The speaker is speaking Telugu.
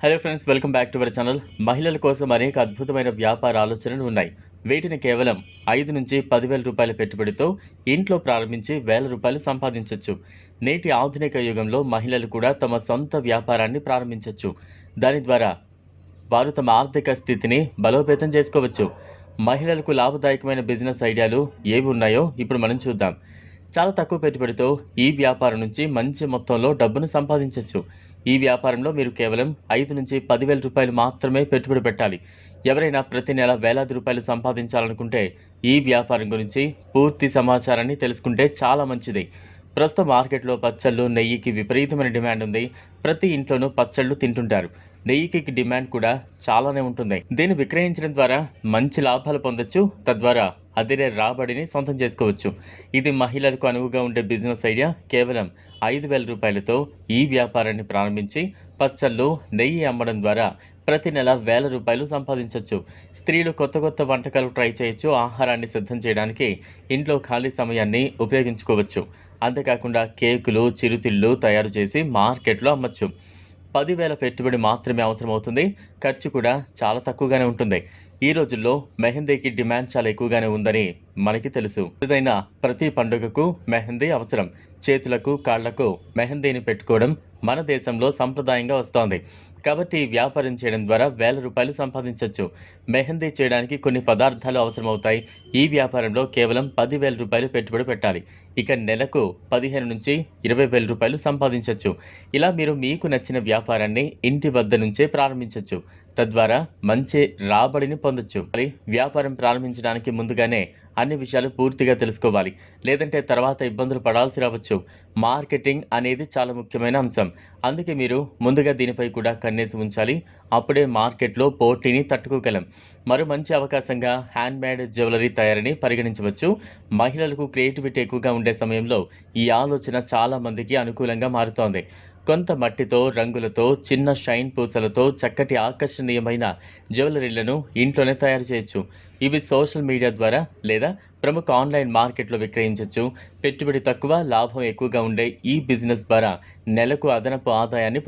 Hello friends, welcome back to our channel. మహిళల కోసం అనేక అద్భుతమైన వ్యాపార ఆలోచనలు ఉన్నాయి. వీటిని కేవలం 5 నుంచి 10,000 రూపాయల పెట్టుబడితో ఇంట్లో ప్రారంభించి వేల రూపాయలు సంపాదించవచ్చు. నేటి ఆధునిక యుగంలో మహిళలు కూడా తమ సొంత వ్యాపారాన్ని ప్రారంభించవచ్చు. దాని ద్వారా వారు తమ ఆర్థిక స్థితిని బలోపేతం చేసుకోవచ్చు. మహిళలకు లాభదాయకమైన బిజినెస్ ఐడియాలు ఏవి ఉన్నాయో ఇప్పుడు మనం చూద్దాం. చాలా తక్కువ పెట్టుబడితో ఈ వ్యాపారం నుంచి మంచి మొత్తంలో డబ్బును సంపాదించవచ్చు. ఈ వ్యాపారంలో మీరు కేవలం 5 నుంచి 10,000 రూపాయలు మాత్రమే పెట్టుబడి పెట్టాలి. ఎవరైనా ప్రతి నెల వేలాది రూపాయలు సంపాదించాలనుకుంటే ఈ వ్యాపారం గురించి పూర్తి సమాచారాన్ని తెలుసుకుంటే చాలా మంచిది. ప్రస్తుతం మార్కెట్లో పచ్చళ్ళు, నెయ్యికి విపరీతమైన డిమాండ్ ఉంది. ప్రతి ఇంట్లోనూ పచ్చళ్ళు తింటుంటారు. నెయ్యికి డిమాండ్ కూడా చాలానే ఉంటుంది. దీన్ని విక్రయించడం ద్వారా మంచి లాభాలు పొందొచ్చు. తద్వారా అదిరే రాబడిని సొంతం చేసుకోవచ్చు. ఇది మహిళలకు అనువుగా ఉండే బిజినెస్ ఐడియా. కేవలం 5,000 రూపాయలతో ఈ వ్యాపారాన్ని ప్రారంభించి పచ్చళ్ళు, నెయ్యి అమ్మడం ద్వారా ప్రతి నెల వేల రూపాయలు సంపాదించవచ్చు. స్త్రీలు కొత్త కొత్త వంటకాలు ట్రై చేయొచ్చు. ఆహారాన్ని సిద్ధం చేయడానికి ఇంట్లో ఖాళీ సమయాన్ని ఉపయోగించుకోవచ్చు. అంతేకాకుండా కేకులు, చిరుతిళ్ళు తయారు చేసి మార్కెట్లో అమ్మచ్చు. 10,000 పెట్టుబడి మాత్రమే అవసరమవుతుంది. ఖర్చు కూడా చాలా తక్కువగానే ఉంటుంది. ఈ రోజుల్లో మెహందీకి డిమాండ్ చాలా ఎక్కువగానే ఉందని మనకి తెలుసు. ఏదైనా ప్రతి పండుగకు మెహందీ అవసరం. చేతులకు, కాళ్లకు మెహందీని పెట్టుకోవడం మన దేశంలో సంప్రదాయంగా వస్తోంది. కాబట్టి ఈ వ్యాపారం చేయడం ద్వారా వేల రూపాయలు సంపాదించవచ్చు. మెహందీ చేయడానికి కొన్ని పదార్థాలు అవసరమవుతాయి. ఈ వ్యాపారంలో కేవలం 10,000 రూపాయలు పెట్టుబడి పెట్టాలి. ఇక నెలకు 15 నుంచి 20,000 రూపాయలు సంపాదించవచ్చు. ఇలా మీరు మీకు నచ్చిన వ్యాపారాన్ని ఇంటి వద్ద నుంచే ప్రారంభించవచ్చు. తద్వారా మంచి రాబడిని పొందొచ్చు. మరి వ్యాపారం ప్రారంభించడానికి ముందుగానే అన్ని విషయాలు పూర్తిగా తెలుసుకోవాలి. లేదంటే తర్వాత ఇబ్బందులు పడాల్సి రావచ్చు. మార్కెటింగ్ అనేది చాలా ముఖ్యమైన అంశం. అందుకే మీరు ముందుగా దీనిపై కూడా కన్నేసి ఉంచాలి. అప్పుడే మార్కెట్లో పోటీని తట్టుకోగలం. మరో మంచి అవకాశంగా హ్యాండ్మేడ్ జ్యువెలరీ తయారీని పరిగణించవచ్చు. మహిళలకు క్రియేటివిటీ ఎక్కువగా ఉండే సమయంలో ఈ ఆలోచన చాలా మందికి అనుకూలంగా మారుతోంది. కొంత మట్టితో, రంగులతో, చిన్న షైన్ పూసలతో చక్కటి ఆకర్షణీయమైన జ్యువెలరీలను ఇంట్లోనే తయారు చేయొచ్చు. ఇవి సోషల్ మీడియా ద్వారా లేదా ప్రముఖ ఆన్లైన్ మార్కెట్లో విక్రయించవచ్చు. పెట్టుబడి తక్కువ, లాభం ఎక్కువగా ఉండే ఈ బిజినెస్ ద్వారా నెలకు అదనపు ఆదాయాన్ని